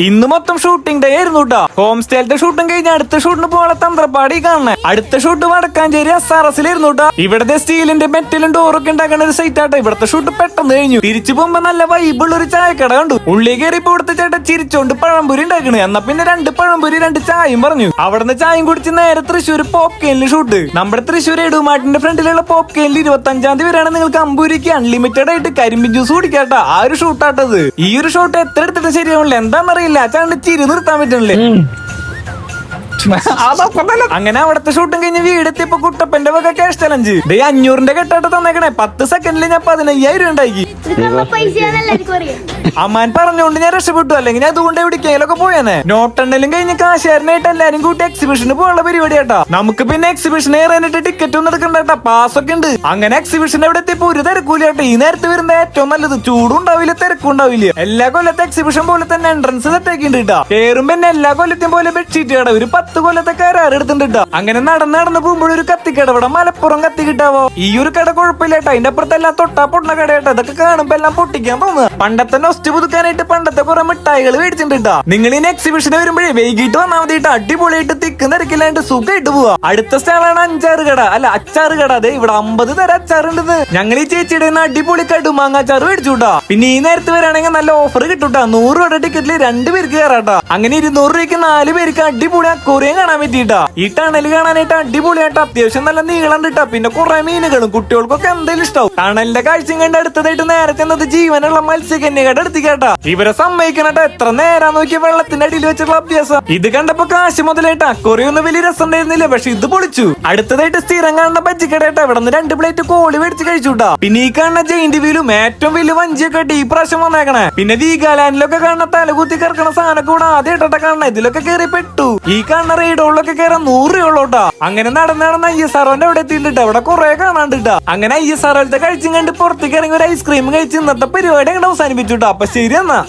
ഇന്ന് മൊത്തം shooting day ആയിരുന്നു കേട്ടോ. ഹോം സ്റ്റേലത്തെ ഷൂട്ടും കഴിഞ്ഞ അടുത്ത ഷൂട്ടിന് പോകാൻ തന്ത്രപ്പാടി കാണണേ. അടുത്ത ഷൂട്ട് വടക്കാഞ്ചേരി SRS-ലായിരുന്നു കേട്ടോ. ഇവിടത്തെ സ്റ്റീലിന്റെ മെറ്റലും ഡോറൊക്കെ ഉണ്ടാക്കുന്ന ഒരു സൈറ്റ് ആട്ടോ. ഇവിടത്തെ ഷൂട്ട് പെട്ടെന്ന് കഴിഞ്ഞു. തിരിച്ചു പോകുമ്പോ നല്ല വൈബുള്ള ഒരു ചായക്കട കണ്ടു. ഉള്ളി കയറിപ്പോ ഇവിടുത്തെ ചേട്ടൻ ചിരിച്ചോണ്ട് പഴംപൊരി ഉണ്ടാക്കണ്. എന്നാ പിന്നെ 2 പഴംപൊരി 2 ചായയും പറഞ്ഞു. അവിടുന്ന് ചായയും കുടിച്ച് നേരെ തൃശ്ശൂർ പോപ്കെയിനിൽ ഷൂട്ട്. നമ്മുടെ തൃശ്ശൂർ എഡുമാട്ടിന്റെ ഫ്രണ്ടിലുള്ള പോപ്കെയിനിൽ 25-ാം തീയതി വരെയാണ് നിങ്ങൾക്ക് അമ്പൂരിക്ക് അൺലിമിറ്റഡ് ആയിട്ട് കരിമ്പിൻ ജ്യൂസ് കുടിക്കാട്ടാ. ആ ഒരു ഷൂട്ടാട്ടത്. ഈ ഒരു ഷൂട്ട് എത്ര എടുത്തിട്ട് ശരിയാവില്ല എന്താണെന്നറിയില്ല. ചാണ്ട് ചിരി നിർത്താൻ പറ്റണില്ലേ. അങ്ങനെ അവിടത്തെ ഷൂട്ടും കഴിഞ്ഞ് വീടെത്തിയപ്പോ കുട്ടപ്പന്റെ വക ക്യാഷ് ചലഞ്ച് 500-ന്റെ കെട്ടാട്ട് തന്നേക്കണേ. 10 സെക്കൻഡിൽ ഞാൻ 15,000 ഉണ്ടാക്കി. അമ്മാൻ പറഞ്ഞോണ്ട് ഞാൻ രക്ഷപ്പെട്ടു. അല്ലെങ്കിൽ ഞാൻ അതുകൊണ്ട് എവിടേക്കെങ്കിലൊക്കെ പോയേനെ. നോട്ടെണ്ണലും കഴിഞ്ഞ് കാശുകാരനായിട്ട് എല്ലാരും കൂട്ടി എക്സിബിഷന് പോകാനുള്ള പരിപാടി കേട്ടാ. നമുക്ക് പിന്നെ എക്സിബിഷൻ ഏറാനായിട്ട് ടിക്കറ്റ് ഒന്നും എടുക്കണ്ടേട്ടാ. പാസ് ഒക്കെ ഉണ്ട്. അങ്ങനെ എക്സിബിഷൻ എവിടെ എത്തിയപ്പോ ഒരു തിരക്കൂലാട്ടെ. ഈ നേരത്തെ വരുന്ന ഏറ്റവും നല്ലത്. ചൂടും ഉണ്ടാവില്ല, തിരക്കും ഉണ്ടാവില്ല. എല്ലാ കൊല്ലത്തെ എക്സിബിഷൻ പോലെ തന്നെ എൻട്രൻസ് സെറ്റാക്കിണ്ട് കേട്ടാ. കേറും പിന്നെ എല്ലാ കൊല്ലത്തെയും പോലെ ബെഡ്ഷീറ്റ് കട ഒരു 10 കൊല്ലത്തെ കരാർ എടുത്തിട്ടുണ്ട്. അങ്ങനെ നടന്ന് പോകുമ്പോഴൊരു കത്തിക്കട. ഇവിടെ മലപ്പുറം കത്തി കിട്ടാവോ. ഈ ഒരു കട കുഴപ്പമില്ലേട്ടാ. അതിന്റെ അപ്പുറത്തെല്ലാം തൊട്ടാ പൊണ്ണ കടയാട്ടോ. ഇതൊക്കെ കാണുമ്പോ എല്ലാം പൊട്ടിക്കാൻ തോന്നുക. പണ്ടത്തെ നൊസ്റ്റ് പുതുക്കാനായിട്ട് പണ്ടത്തെ കുറെ മിഠായികൾ മേടിച്ചിട്ടുണ്ടാ. നിങ്ങൾ ഇനി എക്സിബിഷന് വരുമ്പോഴേ വൈകിട്ട് വന്നാൽ മതിയിട്ട്. അടിപൊളിയായിട്ട് തിക്കുന്നിരക്കില്ലാണ്ട് സുഖമായിട്ട് പോവാ. അടുത്ത സ്റ്റാളാണ് അച്ചാറ് കട. അതെ ഇവിടെ 50 തരം അച്ചാറുണ്ടെന്ന്. ഞങ്ങൾ ഈ ചേച്ചിയുടെ അടിപൊളി കടുമാങ്ങ അച്ചാറ് മേടിച്ചുട്ടാ. പിന്നെ ഈ നേരത്ത് വരാണെങ്കിൽ നല്ല ഓഫർ കിട്ടൂട്ടാ. 100 രൂപയുടെ ടിക്കറ്റിൽ 2 പേർക്ക് കയറാട്ടാ. അങ്ങനെ 200 രൂപയ്ക്ക് 4 പേർക്ക് അടിപൊളി അക്കോറിയം കാണാൻ പറ്റിട്ടാ. ഈ ടണൽ കാണാനായിട്ട് അടിപൊളിയായിട്ട് അത്യാവശ്യം നല്ല നീളം കിട്ടാ. പിന്നെ കുറെ മീനുകളും കുട്ടികൾക്കൊക്കെ എന്തെങ്കിലും ഇഷ്ടാവും. ടണലിന്റെ കാഴ്ചയും കണ്ട് അടുത്തതായിട്ട് നേരെ ചെന്നത് ജീവനുള്ള മത്സ്യകന്യകയുടെ അടുത്ത് കേട്ടാ. ഇവരെ സമ്മതിക്കണട്ടോ. എത്ര നേരാ നോക്കിയ വെള്ളത്തിന്റെ അടിയിൽ വെച്ചിട്ടുള്ള അഭ്യാസം. ഇത് കണ്ടപ്പോ കാശ് മുതലായിട്ട് അക്കോറിയം ഒന്നും വലിയ രസം ഉണ്ടായിരുന്നില്ല. പക്ഷെ ഇത് പൊളിച്ചു. അടുത്തതായിട്ട് സ്ഥിരം കാണുന്ന ബജ്ജിക്കടേട്ടാ. ഇവിടെ നിന്ന് 2 പ്ലേറ്റ് കോളി മേടിച്ച് കഴിച്ചുട്ടാ. പിന്നെ ഈ കാണുന്ന ജയിന്റ് വീലും ഏറ്റവും വലിയ വഞ്ചിയൊക്കെ ഈ പ്രാവശ്യം വന്നേക്കണേ. പിന്നെ വീഗാലാൻഡിലൊക്കെ കാണുന്ന തലകുത്തി കിടക്കണ സാധനം കൂടെ ആദ്യമായിട്ടാ കാണണ. ഇതിലൊക്കെ കയറി പെട്ടു. ഈ കാണുന്ന റൈഡുകളിലൊക്കെ കയറാൻ 100 രൂപയോട്ടാ. അങ്ങനെ നടന്ന് ISROന്റെ അവിടെ എത്തിയിട്ടാ. അവിടെ കുറെ കാണാണ്ടിട്ടാ. അങ്ങനെ ISROത്തെ കഴിച്ചും കണ്ട് പുറത്തേക്ക് ഇറങ്ങി ഒരു ഐസ്ക്രീം കഴിച്ച് ഇന്നത്തെ പരിപാടി അങ്ങോട്ട് അവസാനിപ്പിച്ചുട്ടാ. അപ്പൊ ശരി എന്നാ.